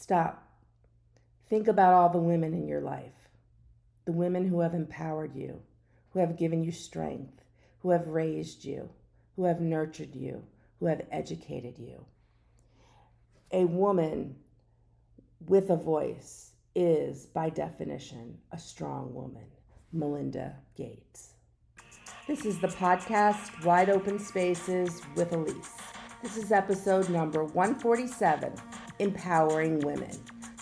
Stop. Think about all the women in your life, the women who have empowered you, who have given you strength, who have raised you, who have nurtured you, who have educated you. A woman with a voice is, by definition, a strong woman. Melinda Gates. This is the podcast Wide Open Spaces with Elise. This is episode number 147, Empowering Women.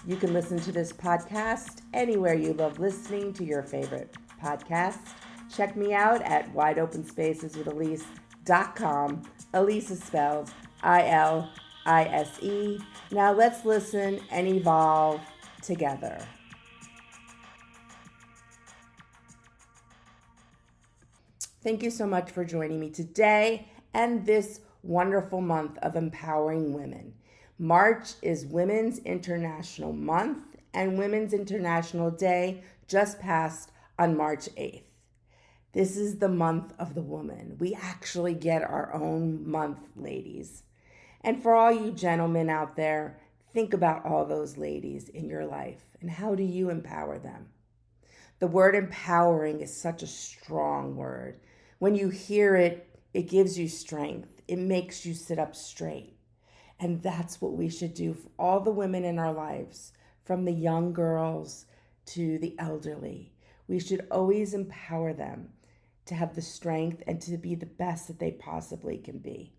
You can listen to this podcast anywhere you love listening to your favorite podcasts. Check me out at wideopenspaceswithelise.com. Elise is spelled Ilise. Now let's listen and evolve together. Thank you so much for joining me today and this wonderful month of empowering women. March is Women's International Month, and Women's International Day just passed on March 8th. This is the month of the woman. We actually get our own month, ladies. And for all you gentlemen out there, think about all those ladies in your life and how do you empower them? The word empowering is such a strong word. When you hear it, it gives you strength. It makes you sit up straight. And that's what we should do for all the women in our lives, from the young girls to the elderly. We should always empower them to have the strength and to be the best that they possibly can be.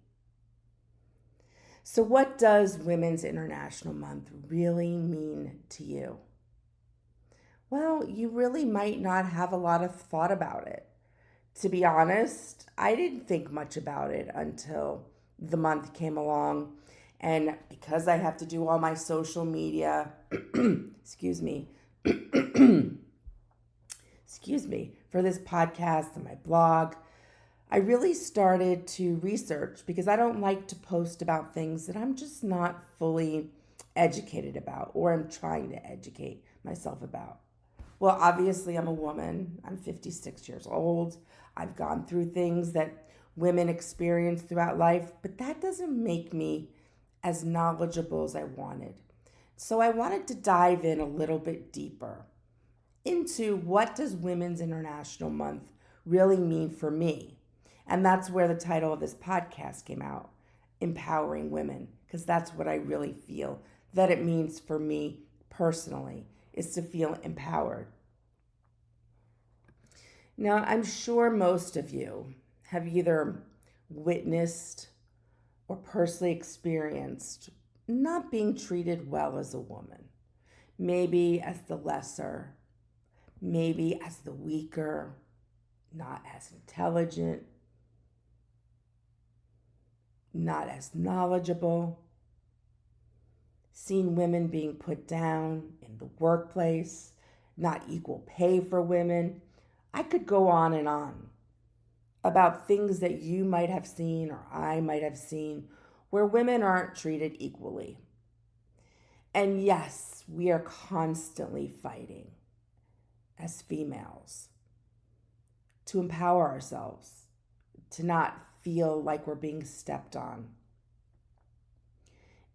So what does Women's International Month really mean to you? Well, you really might not have a lot of thought about it. To be honest, I didn't think much about it until the month came along. And because I have to do all my social media, excuse me, for this podcast and my blog, I really started to research because I don't like to post about things that I'm just not fully educated about or I'm trying to educate myself about. Well, obviously, I'm a woman. I'm 56 years old. I've gone through things that women experience throughout life, but that doesn't make me as knowledgeable as I wanted. So I wanted to dive in a little bit deeper into what does Women's International Month really mean for me? And that's where the title of this podcast came out, Empowering Women, because that's what I really feel that it means for me personally, is to feel empowered. Now, I'm sure most of you have either witnessed or personally experienced not being treated well as a woman, maybe as the lesser, maybe as the weaker, not as intelligent, not as knowledgeable, seen women being put down in the workplace, not equal pay for women. I could go on and on about things that you might have seen or I might have seen where women aren't treated equally. And yes, we are constantly fighting as females to empower ourselves, to not feel like we're being stepped on.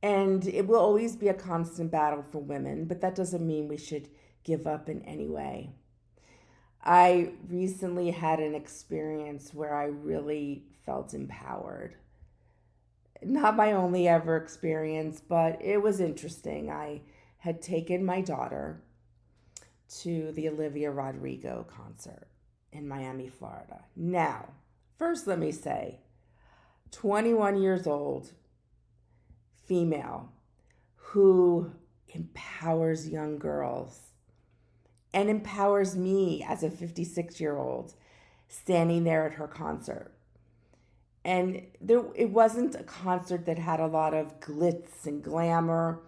And it will always be a constant battle for women, but that doesn't mean we should give up in any way. I recently had an experience where I really felt empowered. Not my only ever experience, but it was interesting. I had taken my daughter to the Olivia Rodrigo concert in Miami, Florida. Now, first let me say, 21 years old, female, who empowers young girls and empowers me as a 56-year-old standing there at her concert. And it wasn't a concert that had a lot of glitz and glamour.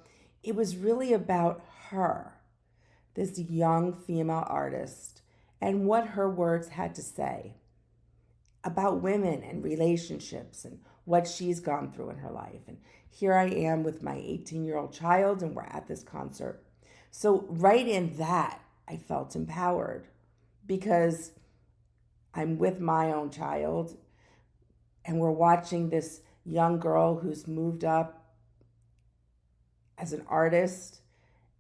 It was really about her, this young female artist, and what her words had to say about women and relationships and what she's gone through in her life. And here I am with my 18-year-old child, and we're at this concert. So right in that, I felt empowered because I'm with my own child and we're watching this young girl who's moved up as an artist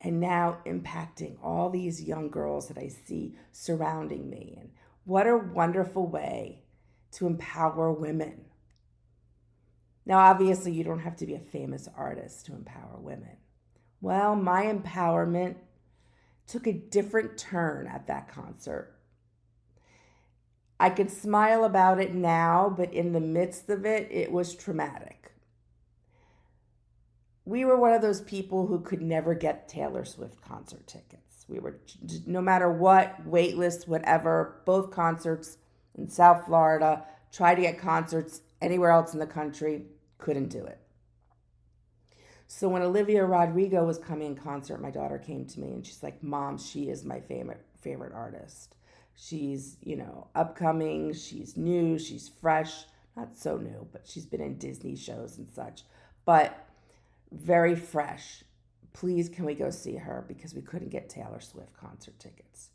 and now impacting all these young girls that I see surrounding me. And what a wonderful way to empower women. Now, obviously, you don't have to be a famous artist to empower women. Well, my empowerment took a different turn at that concert. I could smile about it now, but in the midst of it, it was traumatic. We were one of those people who could never get Taylor Swift concert tickets. We were, no matter what, waitlist, whatever, both concerts in South Florida, tried to get concerts anywhere else in the country, couldn't do it. So when Olivia Rodrigo was coming in concert, my daughter came to me and she's like, Mom, she is my favorite artist. She's, upcoming, she's new, she's fresh, not so new, but she's been in Disney shows and such, but very fresh. Please, can we go see her? Because we couldn't get Taylor Swift concert tickets.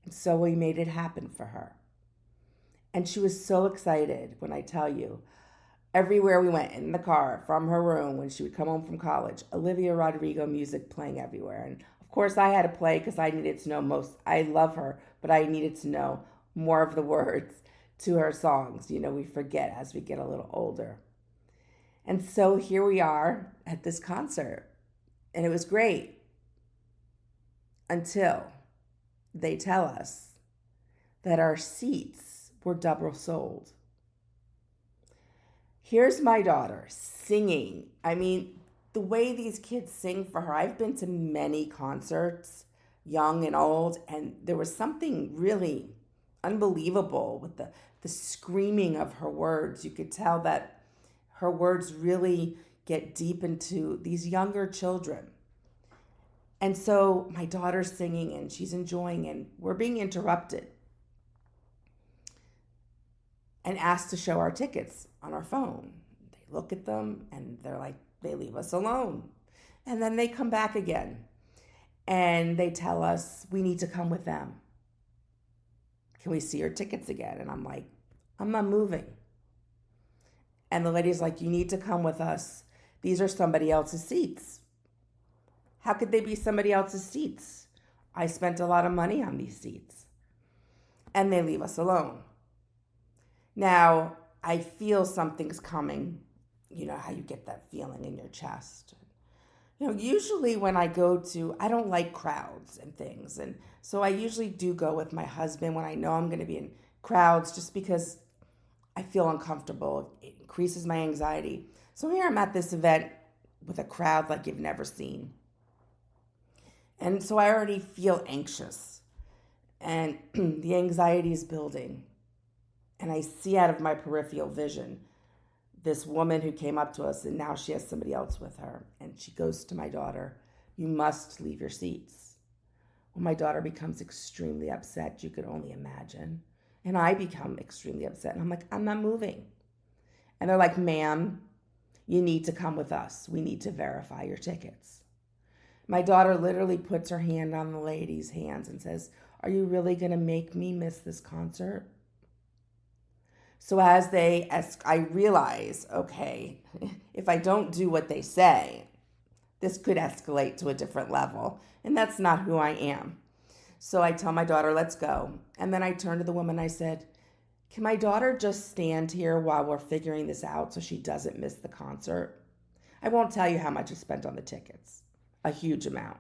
And so we made it happen for her. And she was so excited when I tell you, everywhere we went, in the car, from her room, when she would come home from college, Olivia Rodrigo music playing everywhere. And of course I had to play because I needed to know I love her, but I needed to know more of the words to her songs. We forget as we get a little older. And so here we are at this concert. And it was great until they tell us that our seats were double sold. Here's my daughter singing. I mean, the way these kids sing for her, I've been to many concerts, young and old, and there was something really unbelievable with the screaming of her words. You could tell that her words really get deep into these younger children. And so my daughter's singing and she's enjoying, and we're being interrupted and asked to show our tickets on our phone. They look at them and they're like, they leave us alone. And then they come back again and they tell us we need to come with them. Can we see your tickets again? And I'm like, I'm not moving. And the lady's like, you need to come with us. These are somebody else's seats. How could they be somebody else's seats? I spent a lot of money on these seats. And they leave us alone. Now, I feel something's coming. You know how you get that feeling in your chest. Usually when I I don't like crowds and things. And so I usually do go with my husband when I know I'm going to be in crowds, just because I feel uncomfortable. It increases my anxiety. So here I'm at this event with a crowd like you've never seen. And so I already feel anxious. And the anxiety is building. And I see out of my peripheral vision this woman who came up to us, and now she has somebody else with her. And she goes to my daughter, you must leave your seats. Well, my daughter becomes extremely upset. You could only imagine. And I become extremely upset. And I'm like, I'm not moving. And they're like, ma'am, you need to come with us. We need to verify your tickets. My daughter literally puts her hand on the lady's hands and says, are you really going to make me miss this concert? So I realize, okay, if I don't do what they say, this could escalate to a different level. And that's not who I am. So I tell my daughter, let's go. And then I turn to the woman, I said, can my daughter just stand here while we're figuring this out so she doesn't miss the concert? I won't tell you how much I spent on the tickets. A huge amount.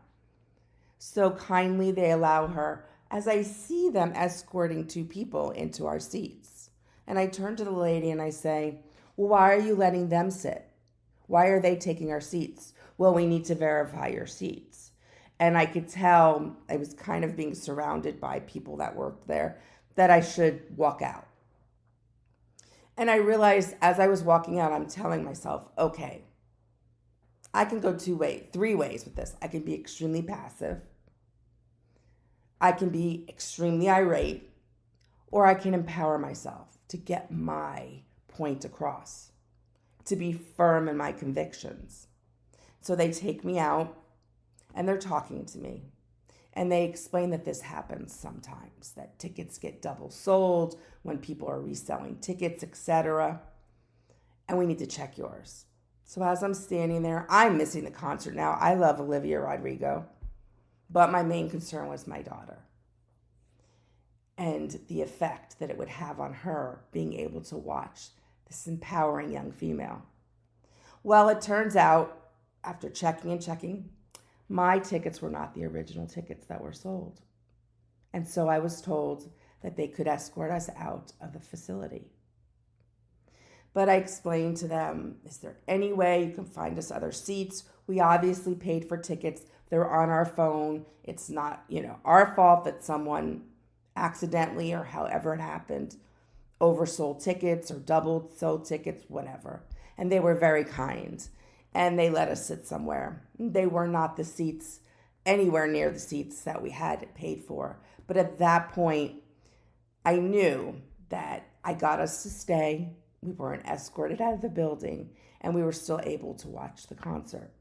So kindly they allow her, as I see them escorting two people into our seats. And I turn to the lady and I say, well, why are you letting them sit? Why are they taking our seats? Well, we need to verify your seats. And I could tell I was kind of being surrounded by people that worked there, that I should walk out. And I realized as I was walking out, I'm telling myself, okay, I can go three ways with this. I can be extremely passive. I can be extremely irate, or I can empower myself to get my point across, to be firm in my convictions. So they take me out and they're talking to me. And they explain that this happens sometimes, that tickets get double sold when people are reselling tickets, etc. And we need to check yours. So as I'm standing there, I'm missing the concert now. I love Olivia Rodrigo. But my main concern was my daughter and the effect that it would have on her being able to watch this empowering young female. Well, it turns out, after checking and checking, my tickets were not the original tickets that were sold. And so I was told that they could escort us out of the facility. But I explained to them, is there any way you can find us other seats? We obviously paid for tickets. They're on our phone. It's not, our fault that someone accidentally or however it happened oversold tickets or doubled sold tickets, whatever. And they were very kind. And they let us sit somewhere. They were not the seats, anywhere near the seats that we had paid for. But at that point, I knew that I got us to stay. We weren't escorted out of the building, and we were still able to watch the concert.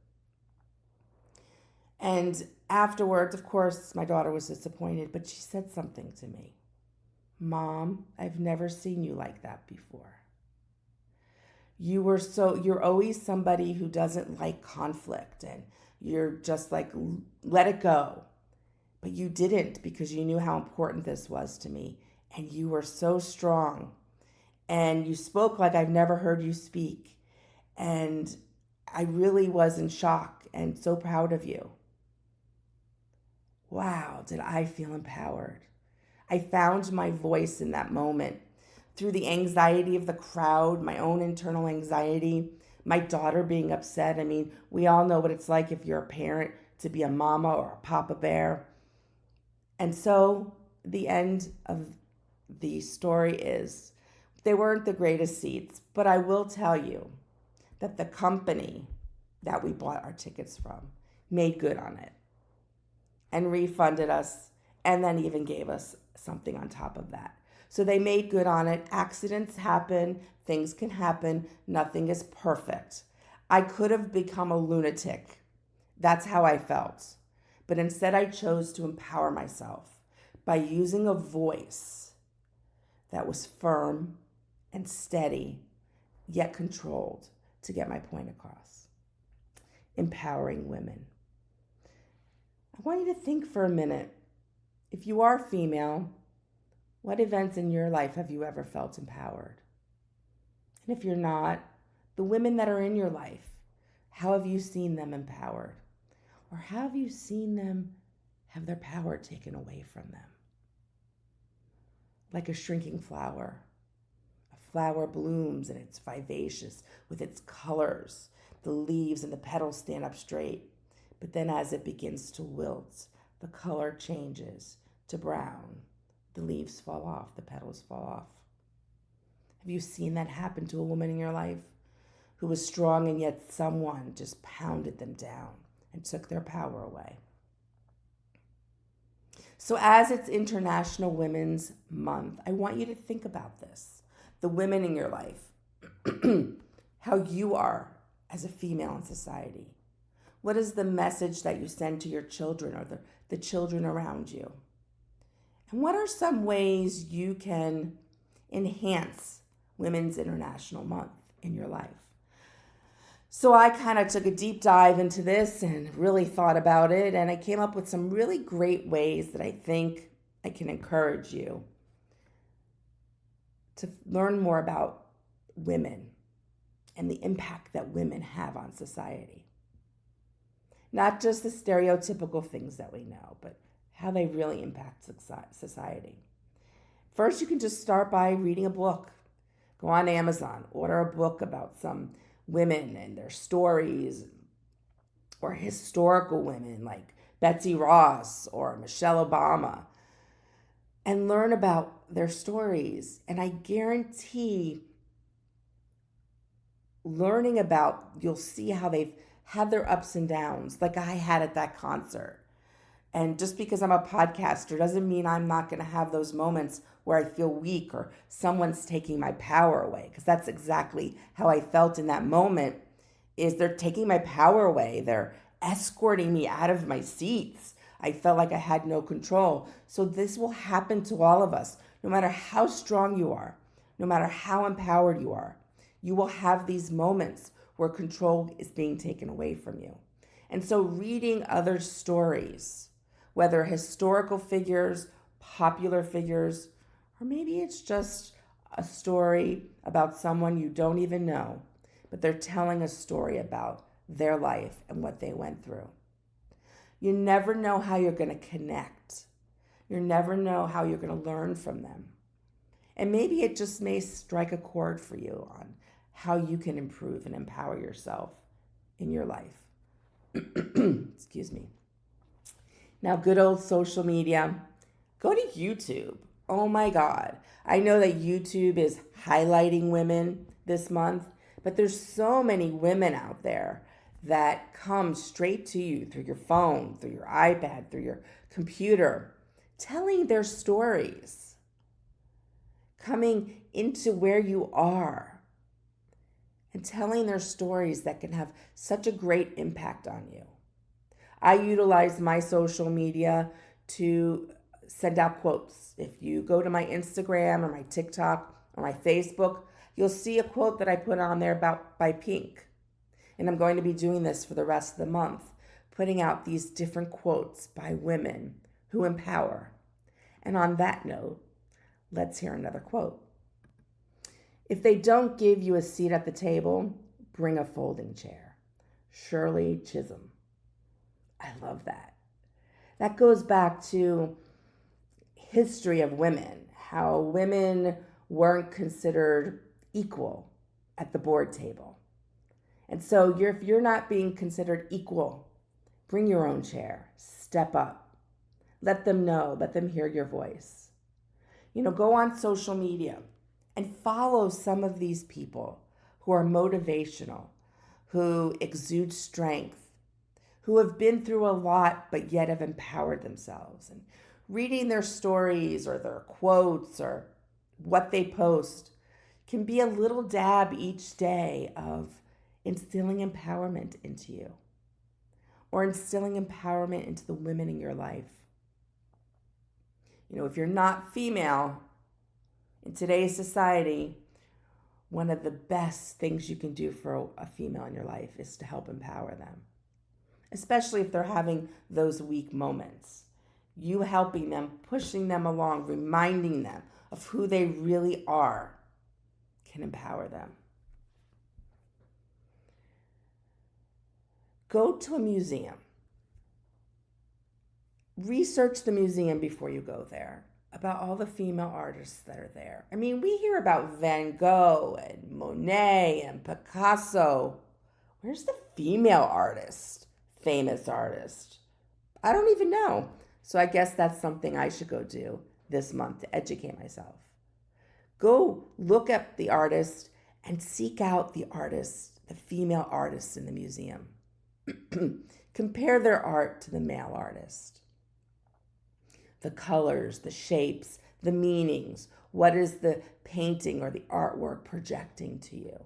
And afterwards, of course, my daughter was disappointed, but she said something to me. Mom, I've never seen you like that before. You're always somebody who doesn't like conflict, and you're just like, let it go. But you didn't, because you knew how important this was to me. And you were so strong. And you spoke like I've never heard you speak. And I really was in shock and so proud of you. Wow, did I feel empowered. I found my voice in that moment. Through the anxiety of the crowd, my own internal anxiety, my daughter being upset. I mean, we all know what it's like if you're a parent to be a mama or a papa bear. And so the end of the story is they weren't the greatest seats, but I will tell you that the company that we bought our tickets from made good on it and refunded us, and then even gave us something on top of that. So they made good on it. Accidents happen, things can happen, nothing is perfect. I could have become a lunatic. That's how I felt. But instead I chose to empower myself by using a voice that was firm and steady, yet controlled, to get my point across. Empowering women. I want you to think for a minute. If you are female, what events in your life have you ever felt empowered? And if you're not, the women that are in your life, how have you seen them empowered? Or how have you seen them have their power taken away from them? Like a shrinking flower. A flower blooms and it's vivacious with its colors. The leaves and the petals stand up straight. But then as it begins to wilt, the color changes to brown. The leaves fall off, the petals fall off. Have you seen that happen to a woman in your life who was strong and yet someone just pounded them down and took their power away? So as it's International Women's Month, I want you to think about this. The women in your life, how you are as a female in society. What is the message that you send to your children or the children around you? And what are some ways you can enhance Women's International Month in your life? So I kind of took a deep dive into this and really thought about it, and I came up with some really great ways that I think I can encourage you to learn more about women and the impact that women have on society. Not just the stereotypical things that we know, but how they really impact society. First, you can just start by reading a book. Go on Amazon, order a book about some women and their stories, or historical women like Betsy Ross or Michelle Obama, and learn about their stories. And I guarantee learning about, you'll see how they've had their ups and downs, like I had at that concert. And just because I'm a podcaster doesn't mean I'm not going to have those moments where I feel weak or someone's taking my power away, because that's exactly how I felt in that moment. Is they're taking my power away. They're escorting me out of my seats. I felt like I had no control. So this will happen to all of us, no matter how strong you are, no matter how empowered you are. You will have these moments where control is being taken away from you. And so reading other stories whether historical figures, popular figures, or maybe it's just a story about someone you don't even know, but they're telling a story about their life and what they went through. You never know how you're going to connect. You never know how you're going to learn from them. And maybe it just may strike a chord for you on how you can improve and empower yourself in your life. Excuse me. Now, good old social media. Go to YouTube. Oh my God. I know that YouTube is highlighting women this month, but there's so many women out there that come straight to you through your phone, through your iPad, through your computer, telling their stories, coming into where you are and telling their stories that can have such a great impact on you. I utilize my social media to send out quotes. If you go to my Instagram or my TikTok or my Facebook, you'll see a quote that I put on there by Pink. And I'm going to be doing this for the rest of the month, putting out these different quotes by women who empower. And on that note, let's hear another quote. If they don't give you a seat at the table, bring a folding chair. Shirley Chisholm. I love that. That goes back to history of women, how women weren't considered equal at the board table. And so if you're not being considered equal, bring your own chair, step up, let them know, let them hear your voice. Go on social media and follow some of these people who are motivational, who exude strength, who have been through a lot but yet have empowered themselves. And reading their stories or their quotes or what they post can be a little dab each day of instilling empowerment into you or instilling empowerment into the women in your life. If you're not female in today's society, one of the best things you can do for a female in your life is to help empower them, especially if they're having those weak moments. You helping them, pushing them along, reminding them of who they really are can empower them. Go to a museum. Research the museum before you go there about all the female artists that are there. We hear about Van Gogh and Monet and Picasso. Where's the female artist, famous artist? I don't even know. So I guess that's something I should go do this month to educate myself. Go look up the artist and seek out the artists, the female artists in the museum. Compare their art to the male artist. The colors, the shapes, the meanings. What is the painting or the artwork projecting to you?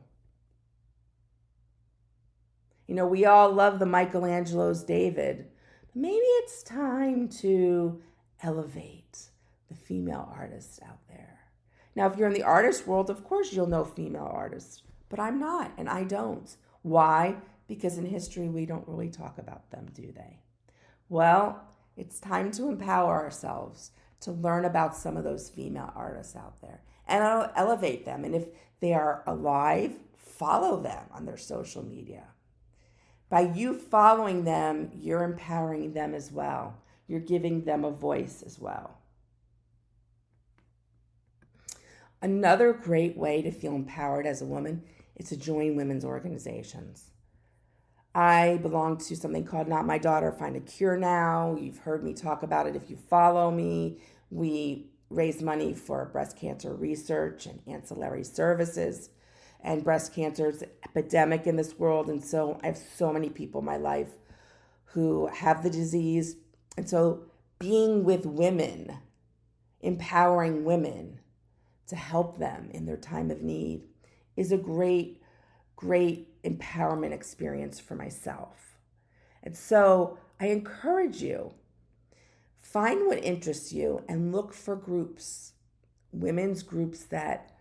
We all love the Michelangelo's David. Maybe it's time to elevate the female artists out there. Now, if you're in the artist world, of course you'll know female artists, but I'm not, and I don't. Why? Because in history, we don't really talk about them, do they? Well, it's time to empower ourselves to learn about some of those female artists out there and elevate them. And if they are alive, follow them on their social media. By you following them, you're empowering them as well. You're giving them a voice as well. Another great way to feel empowered as a woman is to join women's organizations. I belong to something called Not My Daughter, Find a Cure Now. You've heard me talk about it if you follow me. We raise money for breast cancer research and ancillary services. And breast cancer is an epidemic in this world. And so I have so many people in my life who have the disease. And so being with women, empowering women to help them in their time of need is a great empowerment experience for myself. And so I encourage you, find what interests you and look for groups, women's groups that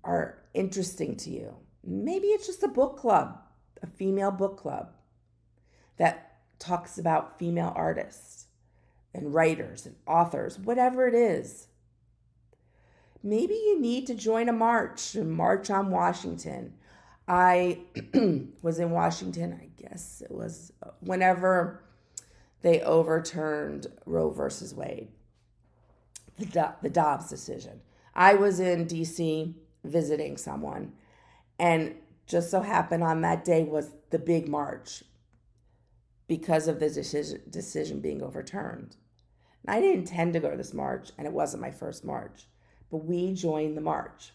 are interesting to you. Maybe it's just a book club, a female book club that talks about female artists and writers and authors, whatever it is. Maybe you need to join a march on Washington. I was in Washington, I guess it was whenever they overturned Roe versus Wade, the Dobbs decision. I was in DC visiting someone, and just so happened on that day was the big march because of the decision being overturned. And I didn't intend to go to this march, and it wasn't my first march, but we joined the march.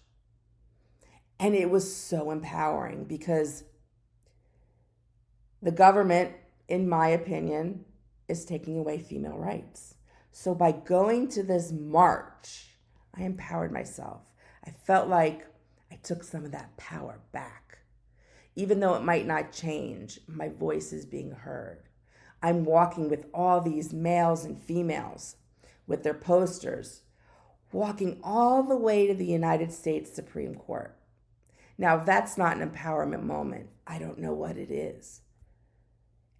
And it was so empowering because the government, in my opinion, is taking away female rights. So by going to this march, I empowered myself. I felt like I took some of that power back. Even though it might not change, my voice is being heard. I'm walking with all these males and females with their posters, walking all the way to the United States Supreme Court. Now, if that's not an empowerment moment, I don't know what it is.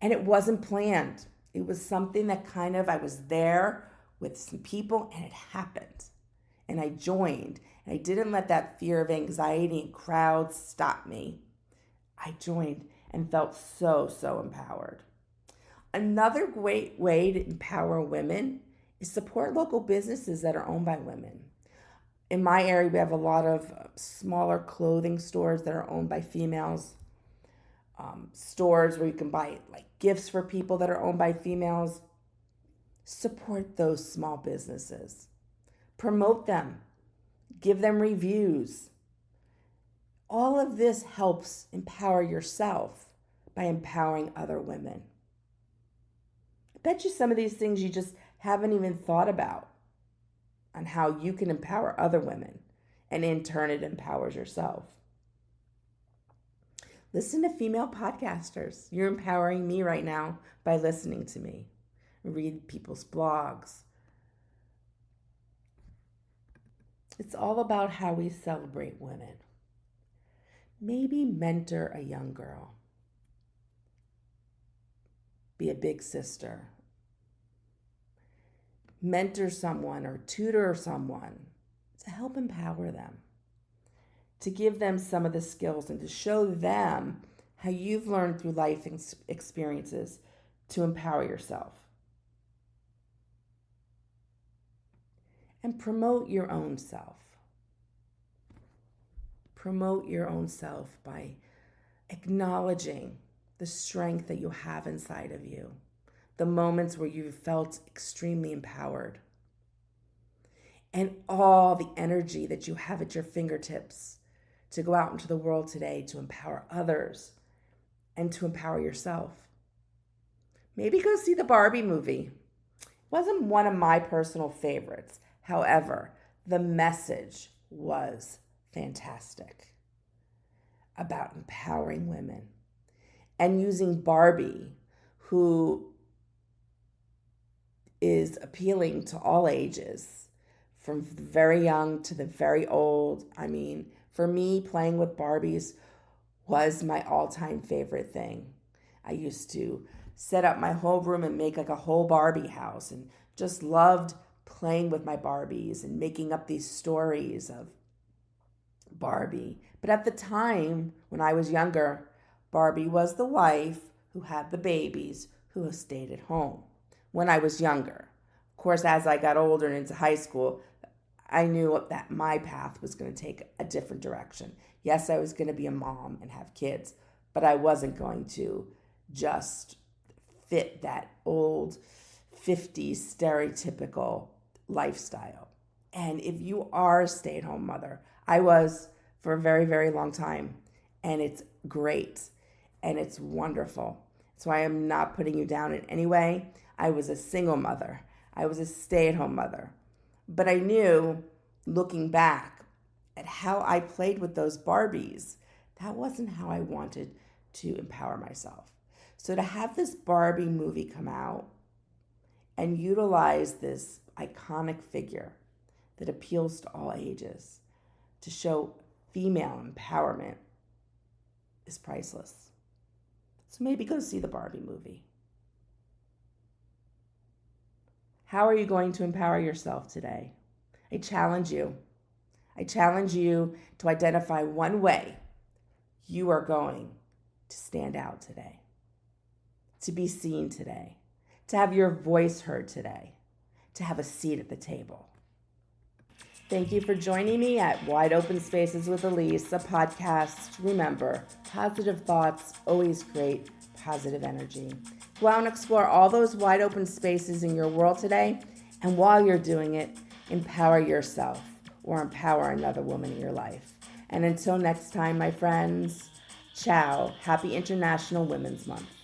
And it wasn't planned. It was something that I was there with some people and it happened. And I joined. And I didn't let that fear of anxiety and crowds stop me. I joined and felt so, so empowered. Another great way to empower women is support local businesses that are owned by women. In my area, we have a lot of smaller clothing stores that are owned by females. Stores where you can buy like gifts for people that are owned by females. Support those small businesses. Promote them. Give them reviews. All of this helps empower yourself by empowering other women. I bet you some of these things you just haven't even thought about on how you can empower other women, and in turn it empowers yourself. Listen to female podcasters. You're empowering me right now by listening to me. Read people's blogs. It's all about how we celebrate women. Maybe mentor a young girl. Be a big sister. Mentor someone or tutor someone to help empower them. To give them some of the skills and to show them how you've learned through life experiences to empower yourself. And promote your own self. Promote your own self by acknowledging the strength that you have inside of you, the moments where you've felt extremely empowered, and all the energy that you have at your fingertips to go out into the world today to empower others and to empower yourself. Maybe go see the Barbie movie. It wasn't one of my personal favorites. However, the message was fantastic about empowering women and using Barbie, who is appealing to all ages, from the very young to the very old. I mean, for me, playing with Barbies was my all-time favorite thing. I used to set up my whole room and make like a whole Barbie house and just loved playing with my Barbies and making up these stories of Barbie. But at the time, when I was younger, Barbie was the wife who had the babies who stayed at home when I was younger. Of course, as I got older and into high school, I knew that my path was going to take a different direction. Yes, I was going to be a mom and have kids, but I wasn't going to just fit that old 50s stereotypical lifestyle. And if you are a stay-at-home mother, I was for a very, very long time, and it's great and it's wonderful. So I am not putting you down in any way. I was a single mother. I was a stay-at-home mother. But I knew, looking back at how I played with those Barbies, that wasn't how I wanted to empower myself. So to have this Barbie movie come out and utilize this iconic figure that appeals to all ages to show female empowerment is priceless. So maybe go see the Barbie movie. How are you going to empower yourself today? I challenge you. I challenge you to identify one way you are going to stand out today, to be seen today, to have your voice heard today, to have a seat at the table. Thank you for joining me at Wide Open Spaces with Elise, a podcast. Remember, positive thoughts always create positive energy. Go out and explore all those wide open spaces in your world today. And while you're doing it, empower yourself or empower another woman in your life. And until next time, my friends, ciao. Happy International Women's Month.